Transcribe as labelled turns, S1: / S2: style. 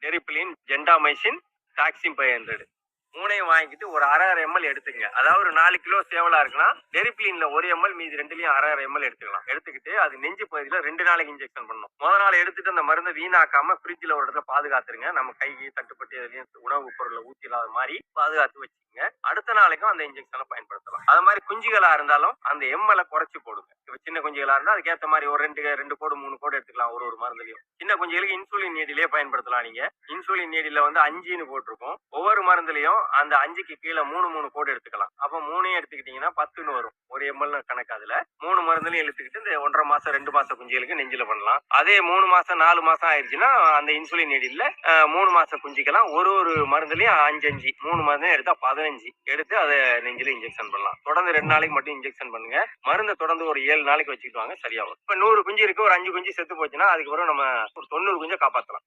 S1: டெரிப்ளின், gentamicin, டாக்ஸிம் 500 மூணையும் வாங்கிட்டு ஒரு 1/2 ml எடுத்துக்கங்க. அதாவது ஒரு 4 கிலோ சேவலா இருக்குன்னா டெரிப்ளின்ல 1 ml மீதி 2லயும் 1/2 ml எடுத்துக்கலாம். எடுத்துக்கிட்டு அது நெஞ்சு பகுதியில 2 நாளைக்கு இன்ஜெக்ஷன் பண்ணணும். முதல் நாள் எடுத்துட்டு அந்த மருந்தை வீணாக்காம ஃப்ரிட்ஜ்ல ஒரு இடத்துல பாதுகாத்துருங்க. நம்ம கை தட்டுப்பட்டு எதுலயும் உணவு பொருளை ஊத்திடாத மாதிரி பாதுகாத்து வச்சுக்கோங்க. அடுத்த நாளைக்கும் அந்த இன்ஜெக்ஷனை பயன்படுத்தலாம். அது மாதிரி குஞ்சுகளா இருந்தாலும் அந்த எம்மலை குறைச்சு போடுங்க. இப்ப சின்ன குஞ்சுகளா இருந்தா அதுக்கேற்ற மாதிரி ஒரு 2 கோடு 3 கோடு எடுத்துக்கலாம் ஒரு மருந்துலயும். சின்ன குஞ்சுகளுக்கு இன்சுலின் நீடிலே பயன்படுத்தலாம். நீங்க இன்சுலின் நீடில வந்து 5ன்னு போட்டிருக்கும். ஒவ்வொரு மருந்துலயும் அந்த 5க்கு கீழே 3 கோடு எடுத்துக்கலாம். அப்ப 3 எடுத்துக்கிட்டீங்கன்னா 10ன்னு வரும். ஒரு எம்எல் கணக்கு. அதுல 3 மருந்துலையும் எடுத்துக்கிட்டு இந்த 1.5 மாசம் 2 மாசம் குஞ்சுகளுக்கு நெஞ்சில பண்ணலாம். அதே 3 மாசம் 4 மாசம் ஆயிடுச்சுன்னா அந்த இன்சுலின் நீடில 3 மாசம் குஞ்சுக்கெல்லாம் ஒரு மருந்துலயும் 5 3 மருந்தையும் எடுத்தா 15 எடுத்து அதை நெஞ்சில இன்ஜெக்ஷன் பண்ணலாம். தொடர்ந்து 2 நாளைக்கு மட்டும் இன்ஜெக்ஷன் பண்ணுங்க. மருந்தை தொடர்ந்து ஒரு 7 நாளைக்கு வச்சுக்கிட்டு வாங்க, சரியாகும். இப்ப 100 குஞ்சு இருக்கு, ஒரு 5 குஞ்சு செத்து போச்சுன்னா அதுக்கப்புறம் நம்ம ஒரு 90 குஞ்சை காப்பாற்றலாம்.